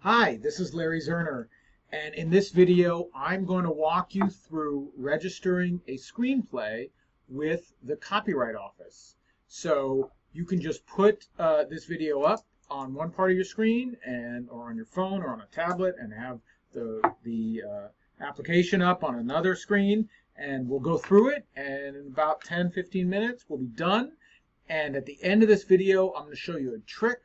Hi, this is Larry Zerner, and in this video I'm going to walk you through registering a screenplay with the Copyright Office. So you can just put this video up on one part of your screen or on your phone or on a tablet and have the application up on another screen, and we'll go through it, and in about 10-15 minutes we'll be done. And at the end of this video I'm going to show you a trick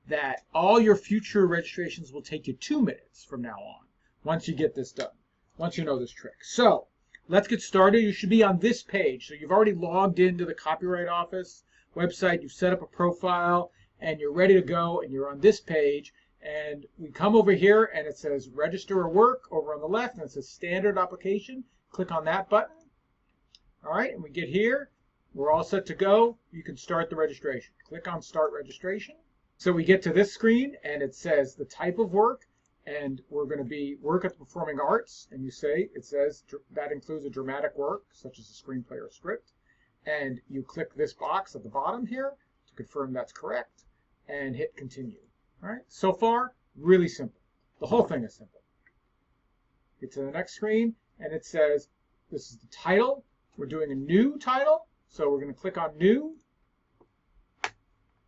that all your future registrations will take you 2 minutes from now on, once you get this done, once you know this trick. So let's get started. You should be on this page. So you've already logged into the Copyright Office website, you've set up a profile, and you're ready to go, and you're on this page. And we come over here and it says register or work over on the left, and it says standard application. Click on that button. All right, and we get here. We're all set to go. You can start the registration. Click on start registration. So we get to this screen and it says the type of work, and we're going to be work at the performing arts, and it says that includes a dramatic work such as a screenplay or script, and you click this box at the bottom here to confirm that's correct and hit continue. All right, so far really simple. The whole thing is simple. Get to the next screen and it says this is the title. We're doing a new title, so we're going to click on new.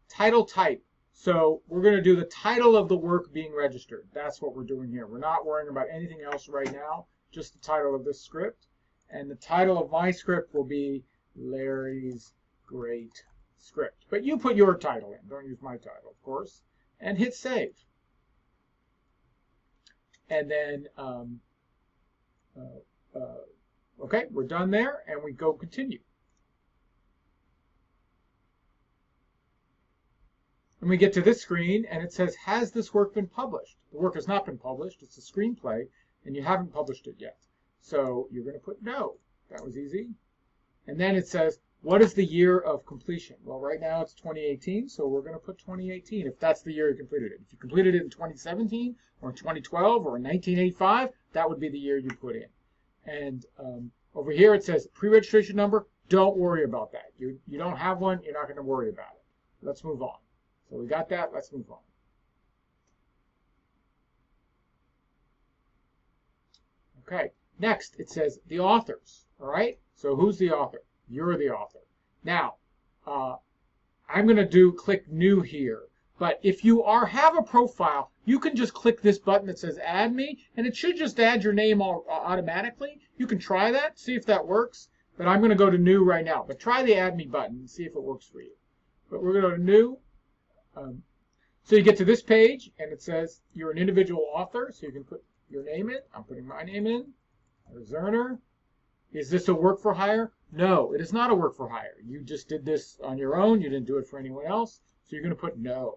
Title type. So we're going to do the title of the work being registered. That's what we're doing here. We're not worrying about anything else right now, just the title of this script. And the title of my script will be Larry's Great Script. But you put your title in. Don't use my title, of course. And hit save. And then, okay, we're done there, and we go continue. And we get to this screen and it says, has this work been published? The work has not been published. It's a screenplay and you haven't published it yet. So you're going to put no. That was easy. And then it says, what is the year of completion? Well, right now it's 2018, so we're going to put 2018 if that's the year you completed it. If you completed it in 2017 or in 2012 or in 1985, that would be the year you put in. And over here it says pre-registration number. Don't worry about that. You don't have one, you're not going to worry about it. Let's move on. So we got that. Let's move on. Okay. Next, it says the authors. All right. So who's the author? You're the author. Now, I'm going to click new here. But if you have a profile, you can just click this button that says add me, and it should just add your name automatically. You can try that, see if that works. But I'm going to go to new right now. But try the add me button and see if it works for you. But we're going to go to new. So you get to this page and it says you're an individual author, so you can put your name in. I'm putting my name in. Zerner. Is this a work for hire? No, it is not a work for hire. You just did this on your own. You didn't do it for anyone else. So you're going to put no.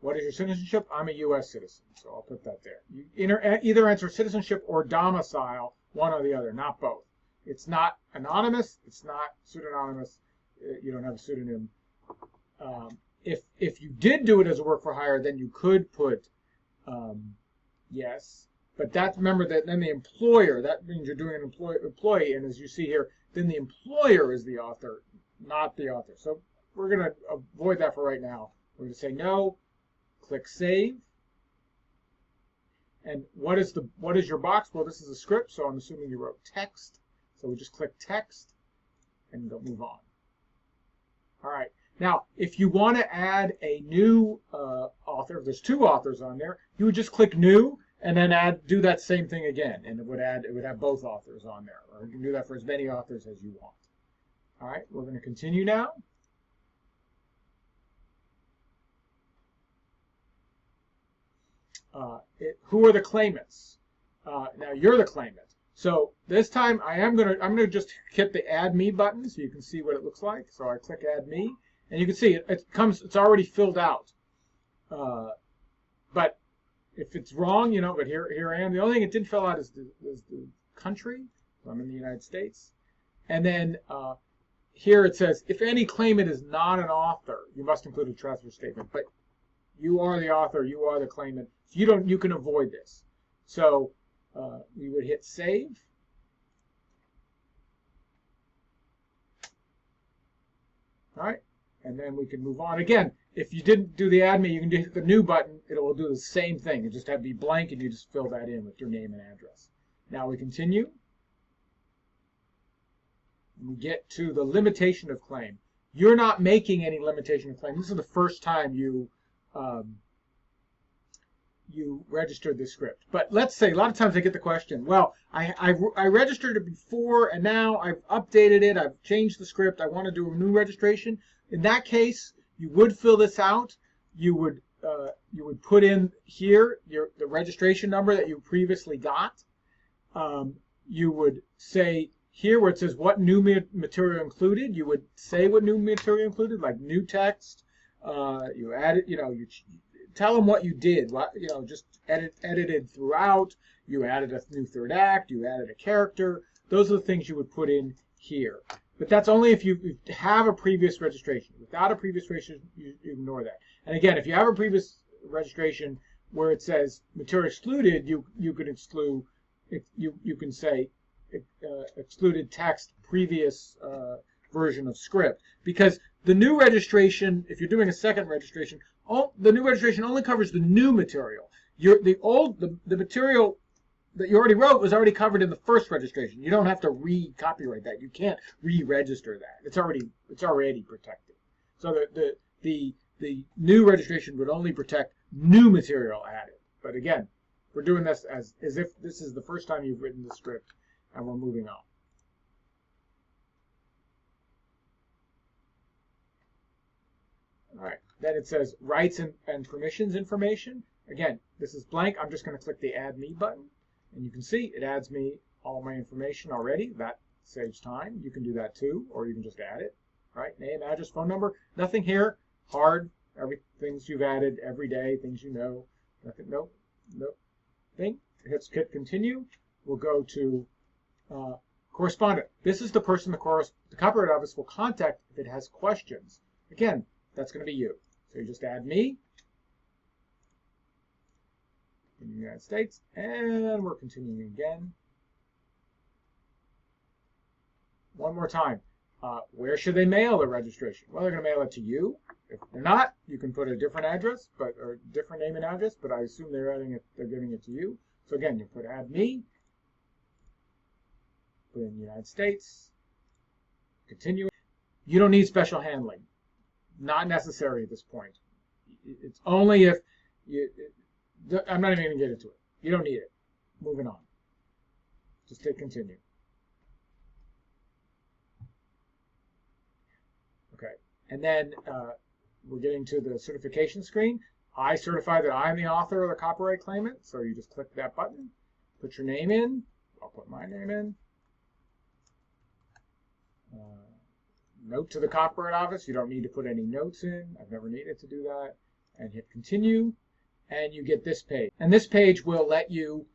What is your citizenship? I'm a U.S. citizen, so I'll put that there. You either answer citizenship or domicile, one or the other, not both. It's not anonymous. It's not pseudonymous. You don't have a pseudonym. If you did do it as a work for hire, then you could put yes. But remember that then the employer, that means you're doing an employee, and as you see here, then the employer is the author, not the author. So we're going to avoid that for right now. We're going to say no, click save. And what is your box? Well, this is a script, so I'm assuming you wrote text. So we just click text and go move on. All right. Now, if you want to add a new author, if there's two authors on there, you would just click new and then do that same thing again, and it would have both authors on there. Or you can do that for as many authors as you want. All right, we're going to continue now. Who are the claimants? Now you're the claimant. So this time I'm gonna just hit the add me button so you can see what it looks like. So I click add me, and you can see it's already filled out. But if it's wrong, but here I am. The only thing it didn't fill out is the country. So I'm in the United States. And then here it says if any claimant is not an author, you must include a transfer statement. But you are the author, you are the claimant. So you can avoid this. So we would hit save. All right, and then we can move on. Again, if you didn't do the add me, you can hit the new button. It will do the same thing. It just have to be blank, and you just fill that in with your name and address. Now we continue. We get to the limitation of claim. You're not making any limitation of claim. This is the first time you registered this script. But let's say, a lot of times I get the question, well, I registered it before, and now I've updated it, I've changed the script, I want to do a new registration. In that case, you would fill this out. You would put in here the registration number that you previously got. You would say here where it says what new material included, you would say what new material included, like new text. You add it, you tell them what you did, just edited throughout. You added a new third act, you added a character. Those are the things you would put in here. But that's only if you have a previous registration. Without a previous registration, you ignore that. And again, if you have a previous registration where it says material excluded, you can exclude, you can say excluded text previous version of script. Because the new registration, if you're doing a second registration, the new registration only covers the new material. The material that you already wrote was already covered in the first registration. You don't have to re-copyright that. You can't re-register that. It's already protected. So the new registration would only protect new material added. But again, we're doing this as if this is the first time you've written the script, and we're moving on. All right. Then it says rights and permissions information. Again, this is blank. I'm just going to click the Add Me button. And you can see it adds me all my information already. That saves time. You can do that too, or you can just add it. Right? Name, address, phone number. Nothing here. Hard. Things you've added every day. Things you know. Nothing. Nope. Thing. Hit continue. We'll go to correspondent. This is the person the Copyright Office will contact if it has questions. Again, that's going to be you. So you just add me in the United States, and we're continuing again. One more time. Where should they mail the registration? Well, they're going to mail it to you. If they're not, you can put a different address, or different name and address, but I assume they're giving it to you. So again, you put add me, put in the United States, continue. You don't need special handling. Not necessary at this point. It's only if I'm not even going to get into it. You don't need it. Moving on. Just hit continue. Okay. And then we're getting to the certification screen. I certify that I'm the author of the copyright claimant. So you just click that button, put your name in. I'll put my name in. Note to the Copyright Office. You don't need to put any notes in. I've never needed to do that. And hit continue. And you get this page. And this page will let you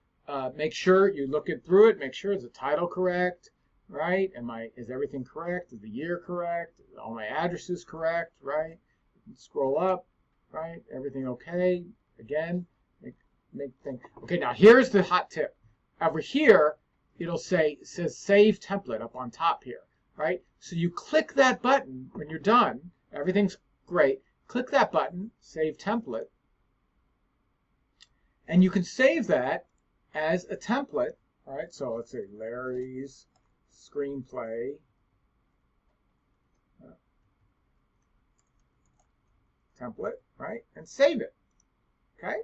make sure you look through it, make sure is the title correct, right? Is everything correct? Is the year correct? All my addresses correct, right? Scroll up, right? Everything okay? Again, make things. Okay, now here's the hot tip. Over here, it says Save Template up on top here, right? So you click that button when you're done. Everything's great. Click that button, Save Template, and you can save that as a template. All right, so let's say Larry's Screenplay template, right? And save it. Okay?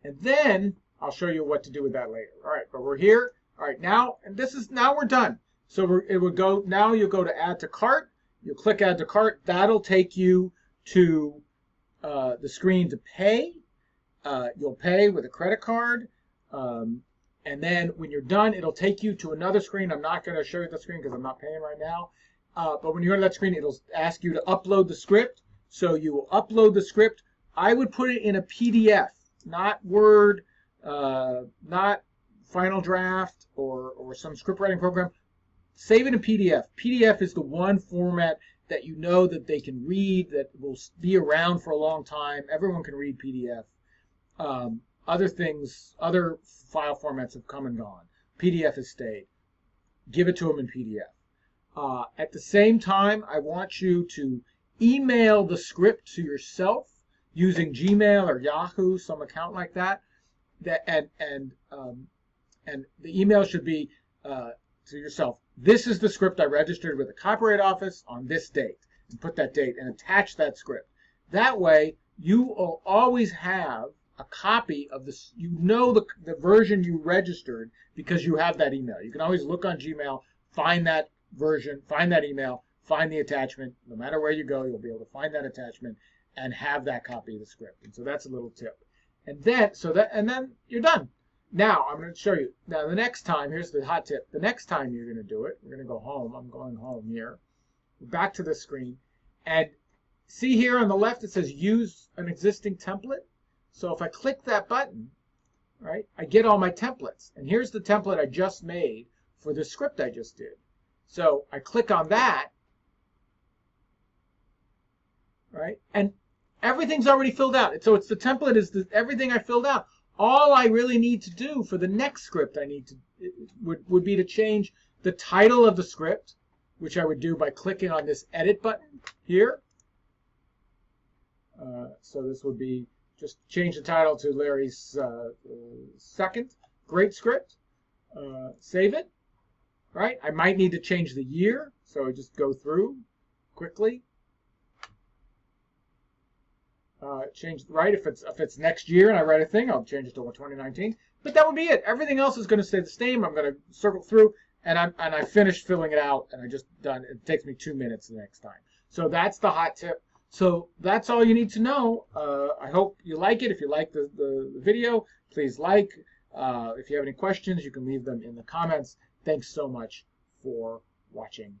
And then I'll show you what to do with that later. All right, but we're here. All right, now we're done. So it would go, now you'll go to Add to Cart. You'll click Add to Cart. That'll take you to the screen to pay. You'll pay with a credit card. And then when you're done, it'll take you to another screen. I'm not going to show you the screen because I'm not paying right now. But when you go to that screen, it'll ask you to upload the script. So you will upload the script. I would put it in a PDF, not Word, not Final Draft or some script writing program. Save it in PDF. PDF is the one format that you know that they can read, that will be around for a long time. Everyone can read PDF. Other things, other file formats have come and gone. PDF has stayed. Give it to them in PDF. At the same time, I want you to email the script to yourself using Gmail or Yahoo, some account like that. And the email should be to yourself. This is the script I registered with the Copyright Office on this date, and put that date and attach that script. That way, you will always have a copy of this. You know the version you registered because you have that email. You can always look on Gmail, find that version, find that email, find the attachment. No matter where you go, you'll be able to find that attachment and have that copy of the script. And so that's a little tip. And then then you're done. Now I'm going to show you. Now the next time, here's the hot tip. The next time you're going to do it, we're going to go home. I'm going home here. Back to the screen, and see here on the left it says use an existing template. So if I click that button, right, I get all my templates. And here's the template I just made for the script I just did. So I click on that, right, and everything's already filled out. So it's the template is everything I filled out. All I really need to do for the next script would be to change the title of the script, which I would do by clicking on this edit button here. So this would be just change the title to Larry's second. Great script. Save it. Right? I might need to change the year, so I just go through quickly. Change right if it's next year and I write a thing, I'll change it to 2019. But that would be it. Everything else is going to stay the same. I'm going to circle through, and I finished filling it out, and I just done. It takes me 2 minutes the next time. So that's the hot tip. So that's all you need to know. I hope you like it. If you like the video, please like. If you have any questions, you can leave them in the comments. Thanks so much for watching.